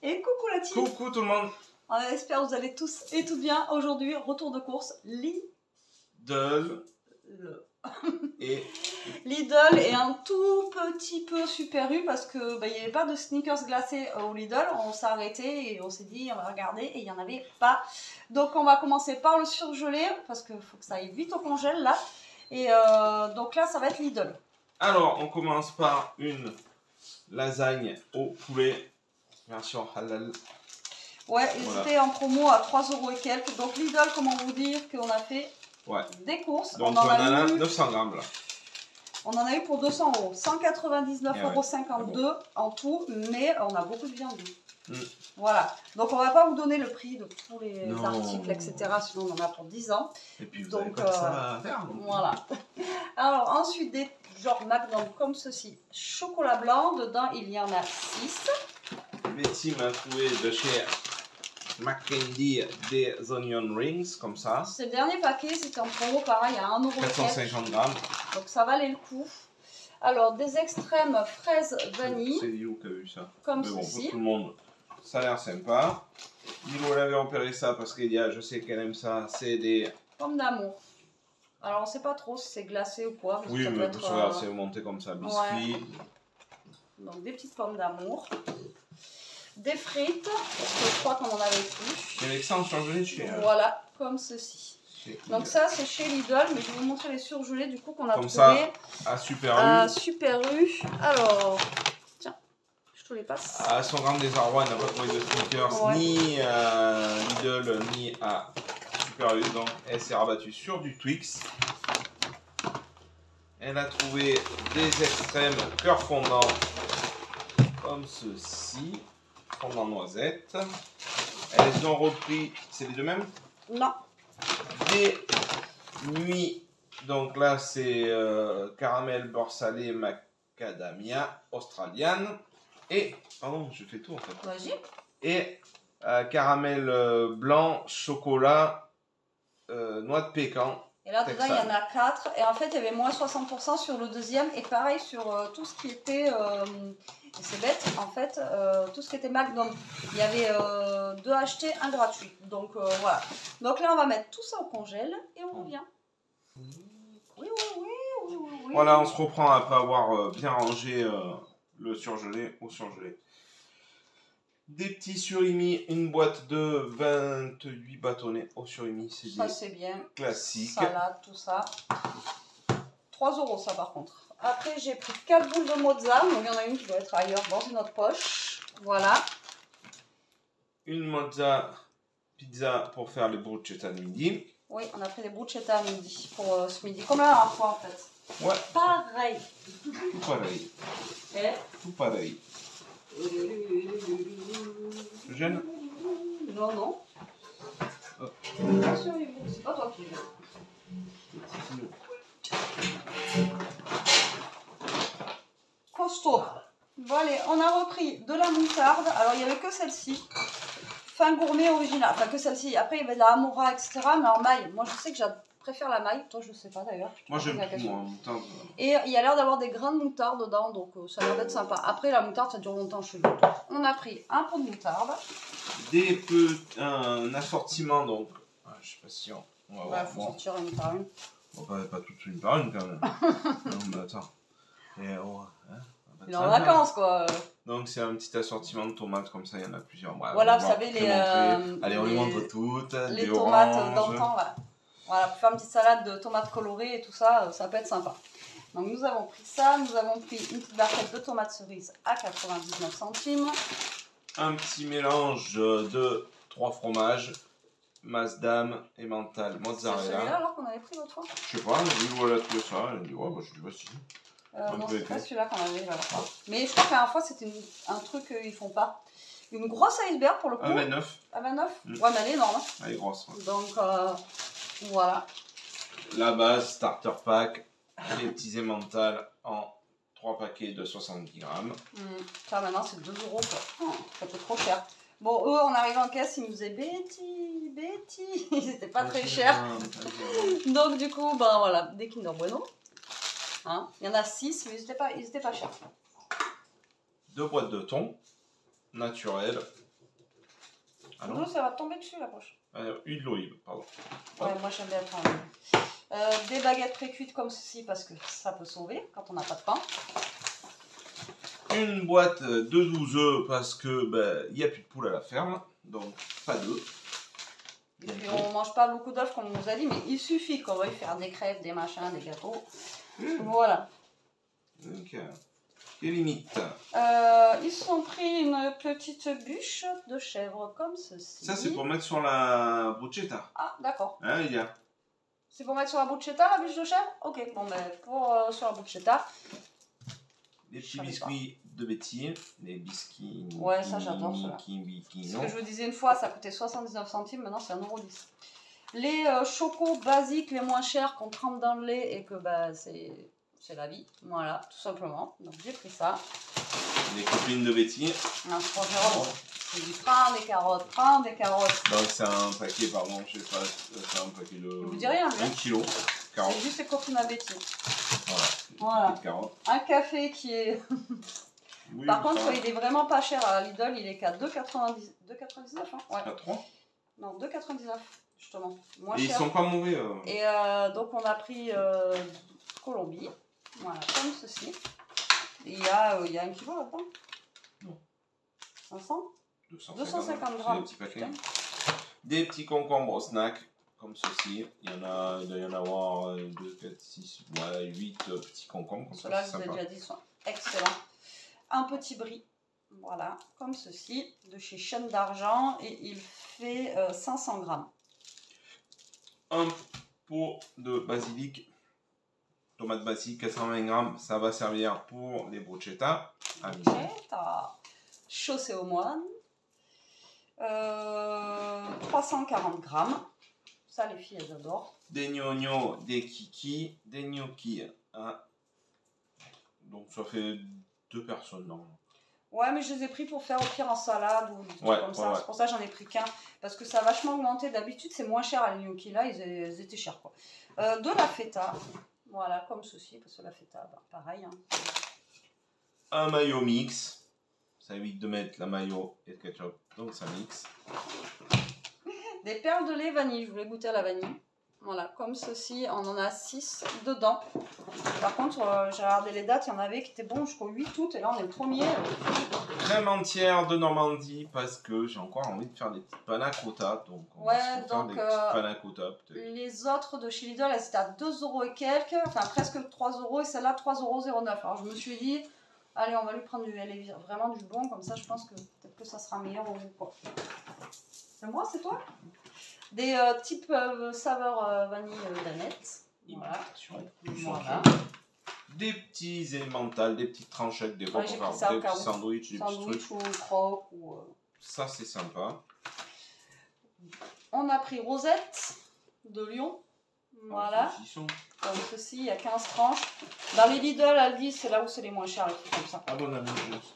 Et coucou la team. Coucou tout le monde. On espère que vous allez tous et toutes bien. Aujourd'hui, retour de course Lidl et un tout petit peu Super U parce que il n'y avait pas de sneakers glacés au Lidl. On s'est arrêté et on s'est dit on va regarder et il n'y en avait pas. Donc on va commencer par le surgelé parce qu'il faut que ça aille vite au congèle là. Et donc là ça va être Lidl. Alors on commence par une lasagne au poulet version halal. Ouais, ils étaient en promo à 3 € et quelques. Donc Lidl, comment vous dire qu'on a fait des courses. Donc on en a 900 grammes là. On en a eu pour 200 €. 199,52 € en tout, mais on a beaucoup de viande. Voilà. Donc on va pas vous donner le prix de tous les articles, etc. Sinon on en a pour 10 ans. Et puis vous avez pas ça à faire. Voilà. Alors ensuite des genres McDonald's comme ceci. Chocolat blanc, dedans il y en a 6. Betty m'a trouvé de chez McKendy des onion rings comme ça. Ce dernier paquet c'était en promo pareil à 1 € 450 grammes. Donc ça valait le coup. Alors des extrêmes fraises vanille. C'est Lio qui a eu ça. Comme mais bon, ceci. pour tout le monde, ça a l'air sympa. Lio avait repéré ça parce qu'il y a, je sais qu'elle aime ça, c'est des pommes d'amour. Alors on sait pas trop si c'est glacé ou quoi. Oui, ça mais peut être, regarde, c'est monté comme ça, biscuit. Ouais. Donc des petites pommes d'amour. Des frites, parce que je crois qu'on en avait plus. Et avec ça, on surgelé chez... Voilà, comme ceci. Donc ça, c'est chez Lidl, mais je vais vous montrer les surgelés du coup qu'on a comme trouvé. Ça, à Super U. À Super U. Alors, tiens, je te les passe. À 100 grammes des Arrois, elle n'a pas trouvé de sneakers, ni à Lidl, ni à Super U. Donc, elle s'est rabattue sur du Twix. Elle a trouvé des extrêmes cœur fondant, comme ceci. Fondant noisette. Elles ont repris, c'est les deux mêmes? Non. Des nuits, donc là c'est caramel beurre salé macadamia australienne. Et, pardon, je fais tout en fait. Vas-y. Et caramel blanc, chocolat, noix de pécan. Et là dedans il y en a 4. Et en fait il y avait moins 60% sur le deuxième. Et pareil sur tout ce qui était... c'est bête, en fait, tout ce qui était McDonald's, il y avait 2 achetés, 1 gratuit. Donc voilà. Donc là, on va mettre tout ça au congèle et on revient. Oui. Voilà, on se reprend après avoir bien rangé le surgelé au surgelé. Des petits surimi, une boîte de 28 bâtonnets au surimi, c'est bien. Ça, c'est bien. Classique. Salade, tout ça. 3 € ça par contre. Après, j'ai pris 4 boules de mozza. Donc, il y en a une qui doit être ailleurs dans une autre poche. Voilà. Une mozza pizza pour faire les bruschetta de midi. Oui, on a pris des bruschetta à midi pour ce midi. Comme la dernière fois, en fait. Ouais. Pareil. Tout pareil. Et tout pareil. Je gêne? Non. Oh. C'est pas toi qui gêne. Costaud. Bon allez, on a repris de la moutarde. Alors il n'y avait que celle-ci. Fin gourmet original. Enfin que celle-ci. Après il y avait de la Amora, etc. Mais en maille. Moi je sais que je préfère la maille. Toi je sais pas d'ailleurs. Moi j'aime tout moi, moutarde. Et il y a l'air d'avoir des grains de moutarde dedans. Donc ça a l'air d'être sympa. Après la moutarde ça dure longtemps chez nous. On a pris un pot de moutarde. Un assortiment donc. Je sais pas si on va voir. Faut sortir une par une. On va pas toutes une par une quand même. Non mais attends. Et il est en vacances quoi. Donc c'est un petit assortiment de tomates comme ça, il y en a plusieurs. Voilà, vous savez les... Allez, on les montre toutes. Les tomates d'antan, voilà. Pour faire une petite salade de tomates colorées et tout ça, ça peut être sympa. Donc nous avons pris ça, nous avons pris une petite barquette de tomates cerises à 99 centimes. Un petit mélange de 3 fromages, Masdam, Emmental, mozzarella. C'est celui-là alors qu'on avait pris l'autre fois? Je sais pas, elle a dit voilà tout ça, elle a dit ouais, je dis bah si. Non, c'est pas celui-là qu'on avait la fois. Mais je crois que la dernière fois c'était un truc qu'ils font pas. Une grosse iceberg pour le coup. À 29. À 29 Ouais, mais elle est énorme. Hein. Elle est grosse. Ouais. Donc voilà. La base, starter pack, les petits Emmental en 3 paquets de 70 grammes. Ça maintenant c'est 2 € quoi. Ça fait trop cher. Bon, eux, on arrive en caisse, ils nous disaient Betty, ils étaient pas très chers. Donc, du coup, ben voilà, des Kinder Bueno. Hein, il y en a 6, mais ils étaient pas chers. 2 boîtes de thon naturel Ah Sinon, ça va tomber dessus la poche. Huile d'olive, pardon. Ouais, moi j'aime bien prendre. Des baguettes pré-cuites comme ceci parce que ça peut sauver quand on n'a pas de pain. Une boîte de 12 œufs parce que il n'y a plus de poules à la ferme, donc pas d'œufs. Et puis on mange pas beaucoup d'œufs comme on nous a dit, mais il suffit qu'on veuille faire des crêpes, des machins, des gâteaux. Voilà. Donc, quelle limite. Ils se sont pris une petite bûche de chèvre comme ceci. Ça c'est pour mettre sur la bruschetta. Ah d'accord. Hein les gars? C'est pour mettre sur la bruschetta la bûche de chèvre? Ok, bon ben pour sur la bruschetta. Des petits biscuits de Betty, des biscuits. Ouais, ça j'adore cela. Ce que je vous disais une fois, ça coûtait 79 centimes, maintenant c'est 1,10 €. Les chocos basiques les moins chers qu'on trempe dans le lait et que c'est la vie, voilà, tout simplement. Donc j'ai pris ça. Les copines de Betty. Non, franchement, c'est du pain, des carottes, pain, des carottes. Donc c'est un paquet, pardon, je sais pas, c'est un paquet de. Je vous dis rien, 1 kilo. Carottes. C'est juste les copines à Betty. Voilà. Un café qui est. Oui, par contre, il est vraiment pas cher à Lidl, il est qu'à 2,99 hein. Ouais. À 3 Non, 2,99 justement. Moins et cher. ils sont pas mauvais. Et donc on a pris Colombie, voilà, comme ceci. Et il y a 1 kilo là-dedans. Non. 500 250 grammes. Des petits paquets. Des petits concombres au snack, comme ceci. Il doit y en avoir 2, 4, 6, 8 petits concombres. Ceux-là, je vous ai déjà dit, sont excellents. Un petit brie, voilà, comme ceci, de chez Chaîne d'Argent. Et il fait 500 grammes. Un pot de basilic, tomate basilic, 420 grammes. Ça va servir pour les bruschetta. Bruschetta. Chaussée aux moines. 340 grammes. Ça, les filles, elles adorent. Des gnocchis, des kikis, des gnocchis. Hein. Donc ça fait 2 personnes normalement. Ouais, mais je les ai pris pour faire au pire en salade ou des trucs comme ça. C'est pour ça que j'en ai pris qu'un. Parce que ça a vachement augmenté. D'habitude, c'est moins cher à les gnocchis. Là, ils étaient chers, quoi. De la feta. Voilà, comme ceci. Parce que la feta, pareil. Hein. Un mayo mix. Ça évite de mettre la mayo et le ketchup. Donc ça mixe. Des perles de lait vanille. Je voulais goûter à la vanille. Voilà, comme ceci. On en a 6 dedans. Par contre, j'ai regardé les dates. Il y en avait qui étaient bons jusqu'au 8 août. Et là, on est le 1er. Crème entière de Normandie parce que j'ai encore envie de faire des petites panna cotta. Donc on va se faire des petites panna cotta. Les autres de chez Lidl, elles étaient à 2 € et quelques. Enfin, presque 3 €. Et celle-là, 3,09 €. Alors, je me suis dit... Allez, on va lui prendre vraiment du bon, comme ça je pense que peut-être que ça sera meilleur au goût, quoi. C'est moi, c'est toi? Des types saveurs vanille d'Annette. Voilà. Voilà. Des petits élémentales, des petites tranchettes, des fois pour faire des petits sandwichs, des petits trucs. Ou croque. Ça c'est sympa. On a pris Rosette de Lyon. Voilà. Comme ceci, il y a 15 tranches. Dans les Lidl, Aldi, c'est là où c'est les moins chers, les trucs comme ça. Ah bon, la même chose.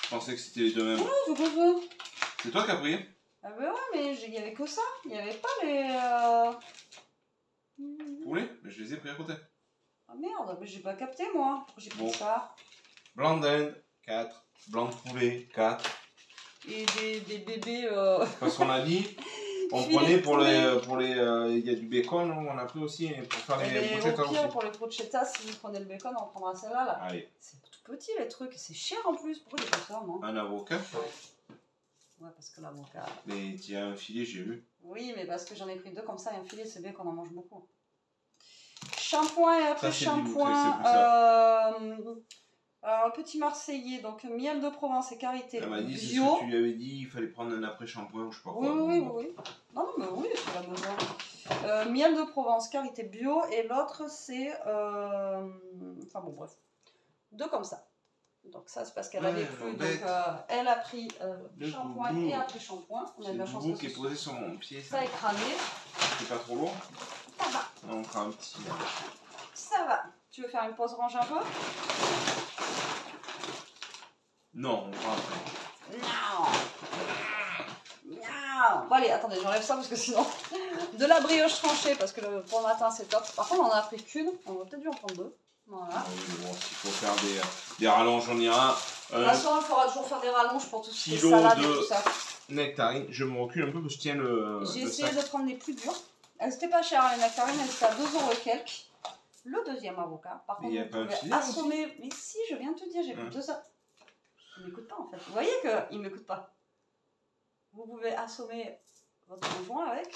Je pensais que c'était les deux mêmes. Ouais, c'est toi qui as pris? Ah ben ouais, mais il n'y avait que ça. Il n'y avait pas les... Poulet? Mais je les ai pris à côté. Ah merde, mais j'ai pas capté moi. J'ai pris ça. Blanc d'Inde, 4. Blanc de poulet, 4. Et des bébés... Parce qu'on a dit... On prenait pour les... Il y a du bacon, on a pris aussi pour faire les bruschetta aussi. Pour les bruschetta, si vous prenez le bacon, on prendra celle-là. Là. Allez. C'est tout petit les trucs, c'est cher en plus. Pourquoi il y a pas ça, non? Un avocat. Ouais, parce que l'avocat... Mais il y a un filet, j'ai vu. Oui, mais parce que j'en ai pris 2 comme ça, et un filet, c'est bien qu'on en mange beaucoup. Shampoing et après shampoing. Alors, petit Marseillais, donc miel de Provence et karité elle m'a dit, bio. c'est ce que tu lui avais dit, il fallait prendre un après-shampoing ou je sais pas quoi. Oui. Non, mais oui, c'est la besoin. Miel de Provence, karité bio, et l'autre c'est... Enfin bon, bref. 2 comme ça. Donc ça, c'est parce qu'elle avait plus. Donc elle a pris shampoing et après-shampoing. On a de la chance. C'est le qui est posé sur mon pied. Ça est cramé. C'est pas trop lourd? Ça va. On fera un petit... Ça va. Tu veux faire une pause range un peu? Non, on fera après. Non. Bon allez, attendez, j'enlève ça parce que sinon... De la brioche tranchée, parce que pour le matin c'est top. Par contre, on en a pris qu'une. On aurait peut-être dû en prendre 2. Voilà. Oui, bon, s'il faut faire des rallonges, on ira. De toute façon, il faudra toujours faire des rallonges pour tout ce qui est kilo salade et de tout ça. nectarines. Je me recule un peu parce que je tiens le. J'ai le essayé sac. de prendre les plus dures. Elles étaient pas chères, les nectarines, elles étaient à 2 € et quelques. Le deuxième avocat, par Mais contre, y a vous pas un pouvez filet assommer. Mais si, je viens de te dire, j'écoute de ça. Il m'écoute pas en fait. Vous voyez qu'il m'écoute pas. Vous pouvez assommer votre conjoint avec.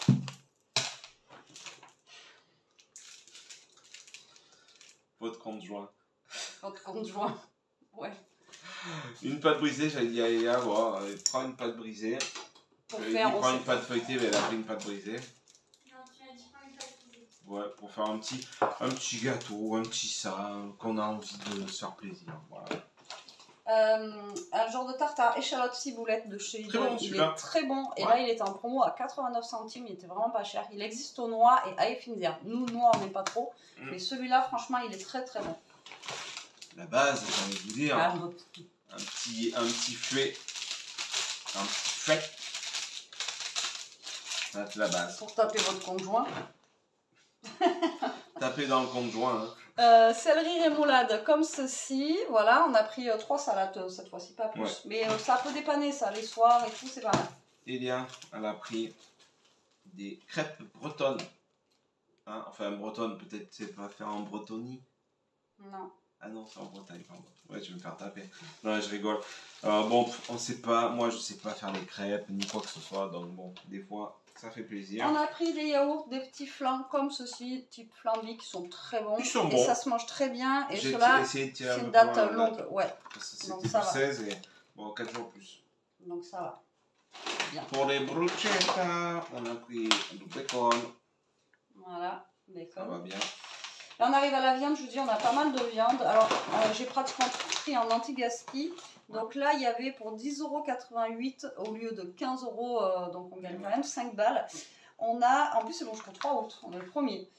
Votre conjoint. Votre conjoint. Ouais. Une pâte brisée, j'allais dire à Léa, bon, prends une pâte brisée. Pour J'avais faire. dit prends une pâte feuilletée, mais elle a pris une pâte brisée. Non, tu as dit prends une pâte brisée. Ouais, pour faire un petit gâteau, un petit ça, qu'on a envie de se faire plaisir. Voilà. Un genre de tartare échalote ciboulette de chez Très Lidl. bon, il celui-là. est très bon. Et Ouais. là, il était en promo à 89 centimes. Il était vraiment pas cher. Il existe au noix et à Effinzer. Nous, noix, on n'aime pas trop. Mais celui-là, franchement, il est très très bon. La base, j'ai envie de vous dire, Ah, un petit fouet. Un petit fouet. C'est la base. pour taper votre conjoint. Taper dans le conjoint. Hein. Céleri rémoulade comme ceci. Voilà, on a pris 3 salades cette fois-ci, pas plus. Ouais. Mais ça peut dépanner ça, les soirs et tout, c'est pas mal. Elia, elle a pris des crêpes bretonnes. Hein, enfin, bretonne, peut-être c'est pas faire en Bretonie. Non. Ah non, c'est en Bretagne, pardon. Ouais, tu vas me faire taper. Non, je rigole. Bon, on sait pas, moi je sais pas faire des crêpes ni quoi que ce soit, donc bon, des fois ça fait plaisir. On a pris des yaourts, des petits flancs comme ceci, type flamby, qui sont très bons. Ils sont et bons. ça se mange très bien. Et J'ai ceux-là, essayé de tirer c'est un une peu plus date loin la longue. Ouais, Parce que Donc c'était ça du va. 16 et bon, 4 jours plus. donc ça va. Bien. Pour les bruschetta, on a pris du bacon. Voilà, Ça bacon. va bien. Là, on arrive à la viande, je vous dis, on a pas mal de viande. Alors, j'ai pratiquement tout pris en anti-gaspi. Donc là, il y avait pour 10,88 € au lieu de 15 €, donc on gagne quand même 5 balles. On a, en plus c'est bon jusqu'au 3 août, on est le premier.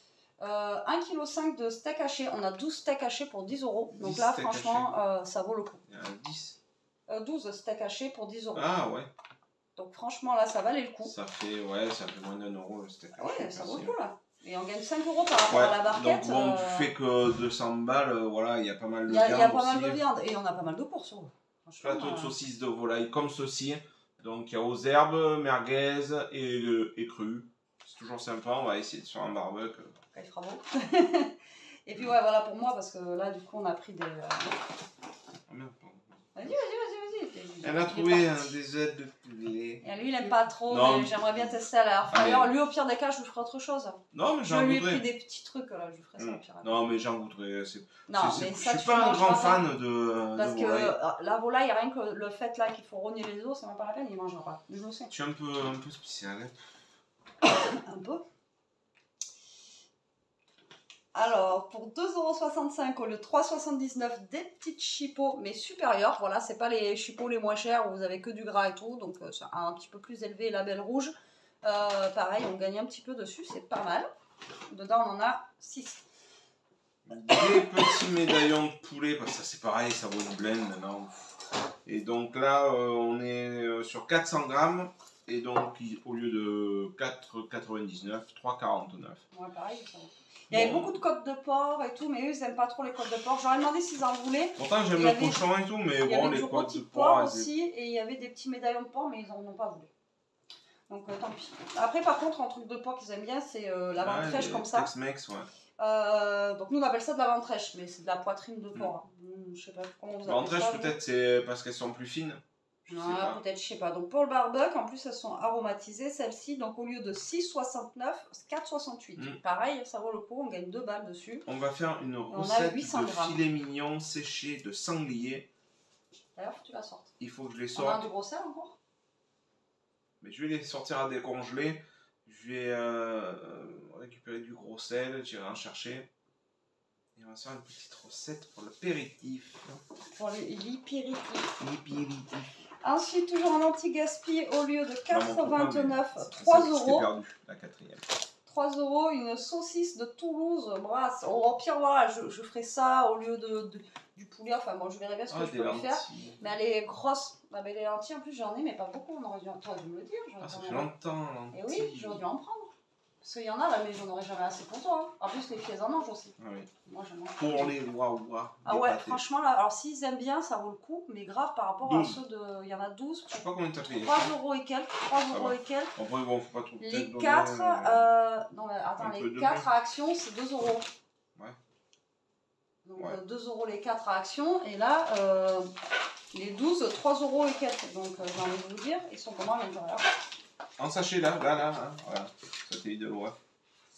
1,5 kg de steak haché, on a 12 steaks hachés pour 10 €. Donc 10 là, steaks franchement, ça vaut le coup. Il y en a 10. 12 steaks hachés pour 10 €. Ah ouais. Donc franchement, là, ça valait le coup. Ça fait moins d'un euro le steak. Ouais, ça vaut le coup là. Et on gagne 5 € par rapport à la barquette. Donc bon, tu fais que 200 balles, voilà, il y a pas mal de Il y a viande pas mal aussi. de viande et on a pas mal de courses. Plateau de saucisses de volaille comme ceci. Donc il y a aux herbes, merguez et cru. C'est toujours sympa, on va essayer de faire un barbecue. Quand il fera beau. Et puis ouais, voilà pour moi, parce que là, du coup, on a pris des... Ah merde, pardon. Vas-y. Elle a trouvé des ailes de poulet. Et lui, il aime pas trop, Non. mais j'aimerais bien tester à l'air fryer. Ah, mais- Lui, au pire des cas, je lui ferai autre chose. Non, mais Je j'en lui ai pris goûterai. des petits trucs, là, je lui ferai ça au pire. Non, mais j'en goûterai. Non, mais Je ça, suis tu pas un manges grand pas. fan de Parce que volaille. la volaille, rien que le fait là qu'il faut rogner les os, c'est même pas la peine, il mangera pas. Je le sais. Je suis un peu spécial. Hein. Un peu. Alors, pour 2,65 € au lieu de 3,79 €, des petites chipots, mais supérieures. Voilà, c'est pas les chipots les moins chers où vous avez que du gras et tout, donc c'est un petit peu plus élevé, label rouge. Pareil, on gagne un petit peu dessus, c'est pas mal. Dedans, on en a 6. Des petits médaillons de poulet, parce que ça c'est pareil, ça vaut une blende maintenant. Et donc là, on est sur 400 grammes. Et donc, au lieu de 4,99, 3,49. Ouais, pareil, ça va. Il y avait beaucoup de côtes de porc et tout, mais eux, ils aiment pas trop les côtes de porc. J'aurais demandé s'ils en voulaient. Pourtant, j'aime Il y le avait- cochon et tout, mais Il y bon, avait les du côtes rôti de de porc, porc elles- aussi, et il y avait des petits médaillons de porc, mais ils en ont pas voulu. Donc tant pis. Après, par contre, un truc de porc qu'ils aiment bien, c'est la ventrèche les comme ça. Tex-Mex, ouais. Donc nous, on appelle ça de la ventrèche, mais c'est de la poitrine de porc. Je sais pas comment vous appelez Ventrèche, ça. vous. peut-être, c'est parce qu'elles sont plus fines. Je sais Ouais, pas. peut-être, je sais pas. Donc pour le barbecue, en plus, elles sont aromatisées, celles-ci. Donc au lieu de 6,69, 4,68. Pareil, ça vaut le coup, on gagne 2 balles dessus. On va faire une a recette 800 de grammes. filet mignon séché de sanglier. D'ailleurs, faut que tu la sortes. Il faut que je les On a sorte. du gros sel encore? Mais je vais les sortir à décongeler. Je vais récupérer du gros sel, j'irai en chercher. Et on va se faire une petite recette pour l'apéritif. Pour l'hypéritif. L'apéritif. Ensuite, toujours en anti-gaspi, au lieu de 4,29, C'est 3 celle qui s'était €. perdue, la quatrième. 3 €, une saucisse de Toulouse, brasse. Au pire, voilà, je ferai ça au lieu du poulet. Enfin, bon, je verrai bien ce que je peux lui faire. Mais elle est grosse. Ah, mais les lentilles, en plus, j'en ai, mais pas beaucoup. On aurait dû me le dire. Ah, ça fait longtemps, Et oui, j'aurais dû en prendre. Parce qu'il y en a là, mais j'en aurais jamais assez pour toi. Hein. En plus, les filles, elles en mangent aussi. Ah oui. Moi, j'en mange. Pour les wawa. Ah ouais, franchement, là, alors s'ils aiment bien, ça vaut le coup, mais grave par rapport 12. à ceux de. Il y en a 12. Je sais pas combien t'as payé. 3 euros et quelques. 3 euros et quelques. Après, bon, faut pas tout. Les 4. Non, mais attends, les 4 à Action, c'est 2 euros. Ouais. Donc Ouais. 2 euros les 4 à Action. Et là, les 12, 3 euros et quelques. Donc j'ai envie de vous dire, ils sont comment à l'intérieur? En sachet là, hein, voilà. Ça t'est de l'eau.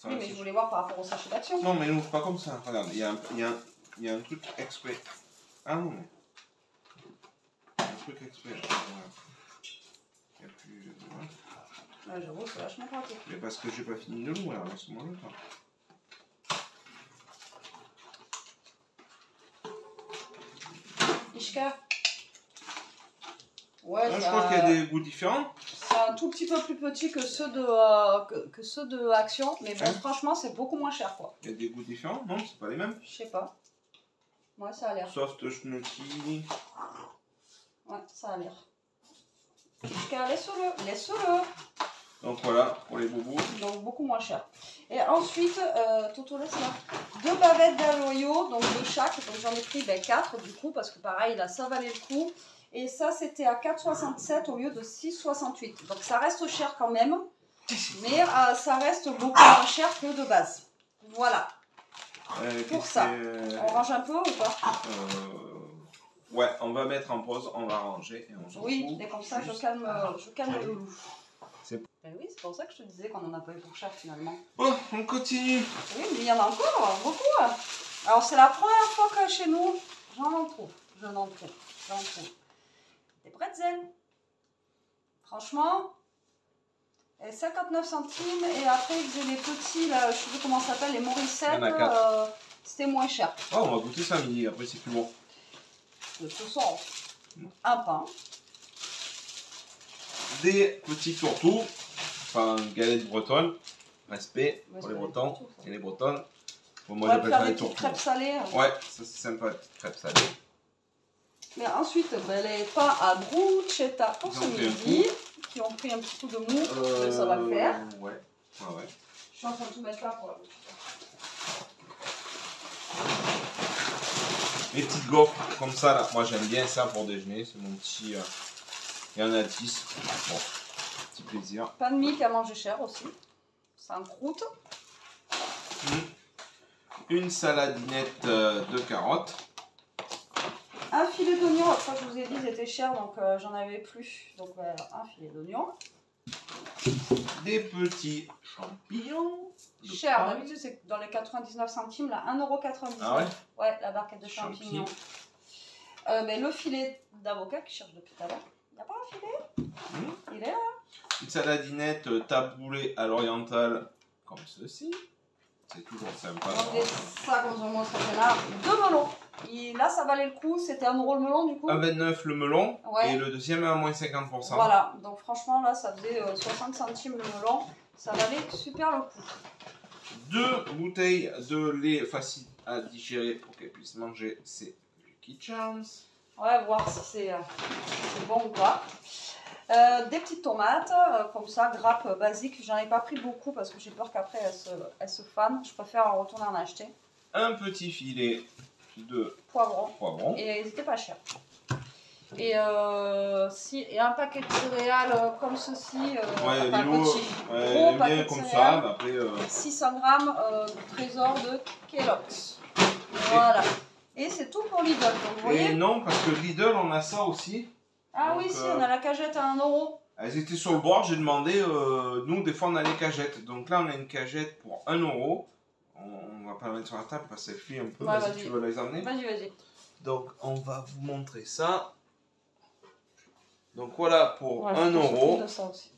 Oui, mais je voulais voir par rapport au sachet d'Action. Non, mais n'ouvre pas comme ça. Regarde, il y a un truc exprès. Ah non, mais. Il y a un truc exprès. Voilà. Il y a plus. Voilà. Ouais, j'avoue, c'est vachement pratique. Mais parce que j'ai pas fini de l'ouvrir, alors laisse-moi le temps. Ishka. Ouais, Je crois qu'il y a des goûts différents. C'est un tout petit peu plus petit que ceux de Action, mais bon, franchement, c'est beaucoup moins cher, quoi. Il y a des goûts différents, non? C'est pas les mêmes. Je sais pas. Ouais, ça a l'air. Soft Schnutty. Ouais, ça a l'air. Ishka, laisse-le, laisse-le. Donc voilà, pour les bobos. Donc beaucoup moins cher. Et ensuite, Toto, laisse là. 2 bavettes d'aloyaux, donc de chaque. Donc j'en ai pris 4 du coup, parce que pareil, là, ça valait le coup. Et ça, c'était à 4,67 au lieu de 6,68. Donc ça reste cher quand même, mais ça reste beaucoup moins cher que de base. Voilà. Pour ça. On range un peu ou pas? Ouais, on va mettre en pause, on va ranger et on se Oui, retrouve et comme ça, je calme le loup. Ben oui, c'est pour ça que je te disais qu'on n'en a pas eu pour cher finalement. Bon, on continue. Oui, mais il y en a encore, beaucoup. Alors c'est la première fois que chez nous, j'en trouve. Des pretzels. Franchement, 59 centimes. Et après, ils faisaient les petits, là, je sais plus comment ça s'appelle, les Morissette. Il y en a 4. C'était moins cher. Oh, on va goûter ça à midi, après c'est plus bon. De toute façon, un pain. Des petits tourteaux, enfin galette bretonne, respect pour les Bretons et les Bretonnes. Bon, moi j'appelle ça les tourteaux. Crêpes salées. Ouais, ça c'est sympa, crêpes salées. Mais ensuite, les pains à bruschetta pour ce midi, qui ont pris un petit coup de mou, ça va le faire. Ouais. Je suis en train de tout mettre là pour la bruschetta. Les petites gaufres comme ça, là. Moi j'aime bien ça pour déjeuner, c'est mon petit... Il y en a 10. Bon, petit plaisir. Pain de mie qui a mangé cher aussi. C'est un croûte. Une saladinette de carottes. Un filet d'oignon, après je vous ai dit ils étaient chers donc j'en avais plus. Donc voilà, un filet d'oignon. Des petits champignons. Cher, d'habitude c'est dans les 99 centimes, là 1,99 €. Ah ouais? Ouais, la barquette de champignons. Mais le filet d'avocat qui cherche depuis tout à l'heure. Il n'y a pas un filet? Il est là. Une saladinette taboulée à l'orientale comme ceci. C'est toujours sympa. Ça comme sur moi, ça là. 2 melons. Et là ça valait le coup, c'était 1 € le melon du coup. 1,29 le melon ouais. Et le deuxième à moins 50%. Voilà, donc franchement là ça faisait 60 centimes le melon. Ça valait super le coup. 2 bouteilles de lait facile à digérer pour qu'elle puisse manger ses Lucky Charms. Ouais, voir si c'est bon ou pas. Des petites tomates, comme ça, grappes basiques. J'en ai pas pris beaucoup parce que j'ai peur qu'après elles se fanent. Je préfère en retourner en acheter. Un petit filet de poivrons. Et ils étaient pas chers. Et un paquet de céréales comme ceci. Ouais, enfin, petit, gros paquet de comme céréales. ça. Après, 600 grammes de trésor de Kellogg's. Voilà. Et c'est tout pour Lidl. Donc, vous voyez. Et non, parce que Lidl, on a ça aussi. Ah donc, oui, si, on a la cagette à 1 €. Elles étaient sur le bord, j'ai demandé, nous des fois on a les cagettes. Donc là on a une cagette pour 1 €. On va pas la mettre sur la table parce qu'elle fuit un peu. Ouais, vas-y, tu veux les emmener? Vas-y. Donc on va vous montrer ça. Donc voilà pour ouais, 1 €. De ça aussi.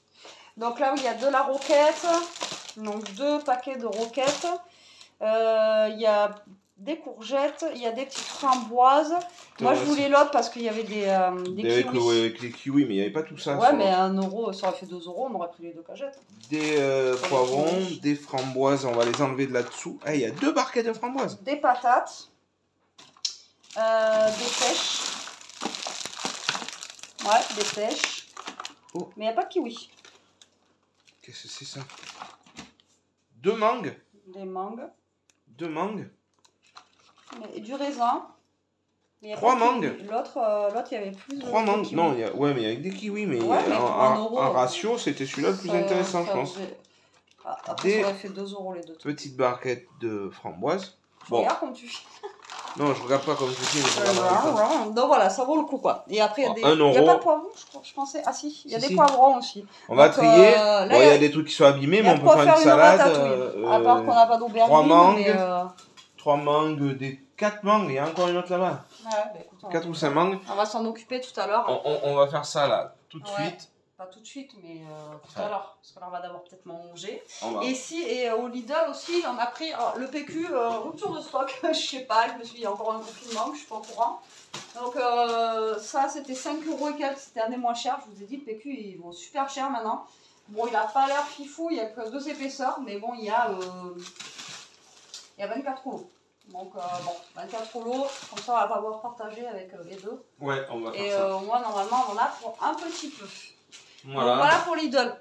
Donc là il y a de la roquette. Donc 2 paquets de roquettes. Il y a des courgettes, il y a des petites framboises. Moi je voulais l'autre parce qu'il y avait des kiwis. Avec les kiwis, mais il n'y avait pas tout ça. Ouais, mais 1 €, ça aurait fait 2 €, on aurait pris les 2 cagettes. Des poivrons, des framboises, on va les enlever de là-dessous. Ah, il y a 2 barquettes de framboises. Des patates, des pêches. Ouais, des pêches. Oh. Mais il n'y a pas de kiwi. Qu'est-ce que c'est ça? 2 mangues. Des mangues. 2 mangues. Et du raisin. 3 mangues. L'autre, il y avait plus de 3 mangues. kiwis. Non, ouais, mais avec des kiwis. Mais, Ouais, mais pour un euro, en ratio, c'était celui-là le plus intéressant, je pense. Après, ça aurait fait 2 euros les deux. Petite barquette de framboises. Bon. Regarde comme tu fais. Non, je regarde pas comme je fais, mais je regarde. Donc voilà, ça vaut le coup quoi. Et après, il y a des. 1 Il n'y a euro. pas de poivrons, je pensais. Ah si, il y a Si, des si. poivrons aussi. On va Donc, trier. là, Bon, il y a des trucs qui sont abîmés, mais on peut faire une salade. À part qu'on n'a pas d'aubergine. 3 mangues. Mais 3 mangues, 4 mangues. Il y a encore une autre là-bas. Ouais, bah, écoute, 4 ou 5 mangues. on va s'en occuper tout à l'heure. On va faire ça là, tout de suite. Pas tout de suite, mais tout à l'heure. Parce que là, on va d'abord peut-être manger. On va. Et au Lidl aussi, on a pris le PQ, rupture de stock. Je sais pas, je me suis dit, il y a encore un confinement, je suis pas au courant. Donc ça, c'était 5 € et quelques, c'était un des moins chers. Je vous ai dit, le PQ, il vaut super cher maintenant. Bon, il a pas l'air fifou, il y a que 2 épaisseurs, mais bon, il y a 24 rouleaux. Donc bon, 24 rouleaux, comme ça on va pas pouvoir partager avec les deux. Ouais, on va faire et ça. moi, normalement, on en a pour un petit peu. Voilà. Donc, voilà pour Lidl.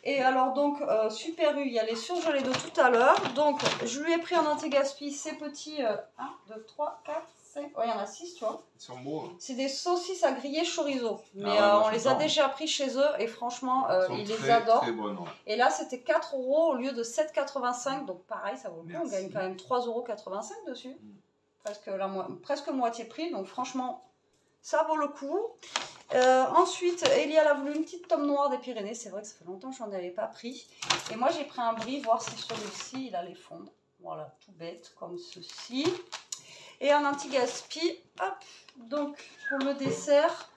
Et alors donc, Super U, il y a les surgelés de tout à l'heure. Donc, je lui ai pris en anti-gaspi ces petits 1, 2, 3, 4, 5, ouais, il y en a 6, tu vois. Ils sont beaux. Hein. C'est des saucisses à griller chorizo. Mais ouais, moi, on les a déjà pris chez eux et franchement, ils les adorent. Très bonnes, ouais. Et là, c'était 4 € au lieu de 7,85 €. Donc pareil, ça vaut le coup. On gagne quand même 3,85 € dessus. Presque moitié prix. Donc franchement, ça vaut le coup. Ensuite, Elia a voulu une petite tome noire des Pyrénées. C'est vrai que ça fait longtemps que je n'en avais pas pris. Et moi, j'ai pris un brie, voir si celui-ci, il allait fondre. Voilà, tout bête, comme ceci. Et en anti-gaspi, hop, donc pour le dessert,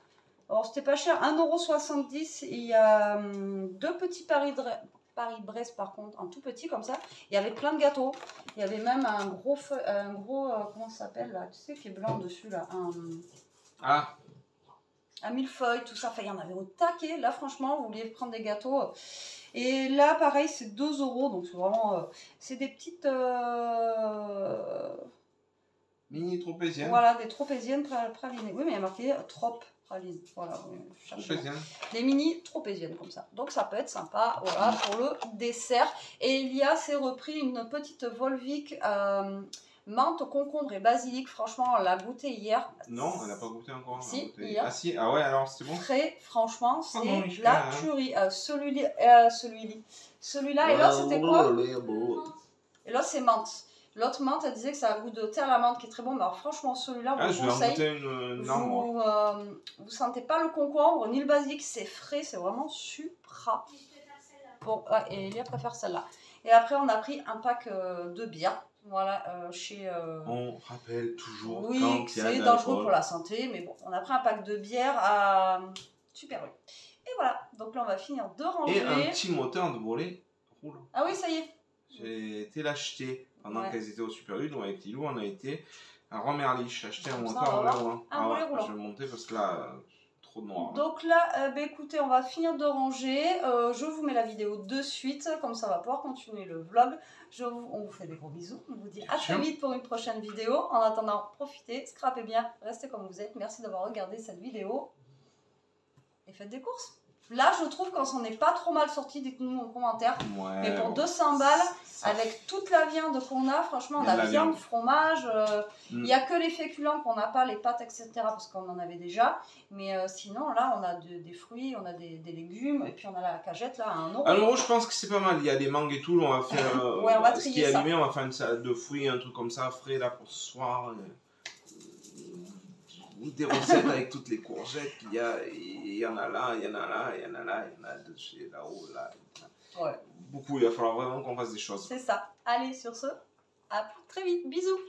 alors c'était pas cher, 1,70 €. Il y a 2 petits Paris-Brest par contre, un tout petit comme ça. Il y avait plein de gâteaux. Il y avait même un gros comment ça s'appelle là, tu sais, qui est blanc dessus là. Un millefeuille, tout ça. Enfin, il y en avait au taquet. Là, franchement, vous vouliez prendre des gâteaux. Et là, pareil, c'est 2 €. Donc, c'est vraiment. C'est des petites. Mini tropéziennes. Voilà, des tropéziennes pralinées. Oui, mais il y a marqué trop praline. Voilà, tropéziennes. Des mini tropéziennes comme ça. Donc ça peut être sympa, voilà, pour le dessert. Et s'est repris une petite Volvic menthe, concombre et basilic. Franchement, on l'a goûté hier. Non, elle n'a pas goûté encore. Si, hier. Ah si, ah ouais, alors c'était bon. Très, franchement, c'est la tuerie. Celui-là, et l'autre, c'était quoi? Et l'autre, c'est menthe. L'autre menthe, elle disait que ça a un goût de thé à la menthe qui est très bon. Mais alors, franchement, celui-là, on vous conseille. Vous sentez pas le concombre ni le basilic, c'est frais, c'est vraiment supra. Bon, ouais, et Elia préfère celle-là. Et après, on a pris un pack de bière. Voilà, chez. On rappelle toujours. Oui, quand c'est dangereux pour la santé, mais bon, on a pris un pack de bière à Super U. Et voilà, donc là, on va finir de ranger. Et un petit moteur de volet roulant. Ah oui, ça y est. J'ai été l'acheter pendant qu'elles étaient au Super U. Donc avec Lilou, on a été à Romerlich acheter un moteur volet roulant. Un volet roulant. Je vais le monter parce que là, trop de noir. Donc là, écoutez, on va finir de ranger. Je vous mets la vidéo de suite, comme ça on va pouvoir continuer le vlog. On vous fait des gros bisous. On vous dit à très vite pour une prochaine vidéo. En attendant, profitez, scrapez bien, restez comme vous êtes. Merci d'avoir regardé cette vidéo. Et faites des courses. Là, je trouve qu'on s'en est pas trop mal sorti. Dites-nous en commentaire. Ouais, mais pour 200 balles, avec toute la viande qu'on a, franchement, on a viande, fromage. Il n'y a que les féculents qu'on n'a pas, les pâtes, etc. Parce qu'on en avait déjà. Mais sinon, là, on a des fruits, on a des légumes. Et puis, on a la cagette, là, à 1 €. À 1 €, je pense que c'est pas mal. Il y a des mangues et tout. On va faire. Ouais, on va trier ce qui est ça. animé, on va faire une salade de fruits, un truc comme ça, frais, là, pour ce soir. Des recettes avec toutes les courgettes qu'il y a. Il y en a là, il y en a là, il y en a là, il y en a dessus, là-haut, là. Ouais. Beaucoup, il va falloir vraiment qu'on fasse des choses. C'est ça. Allez, sur ce, à très vite. Bisous.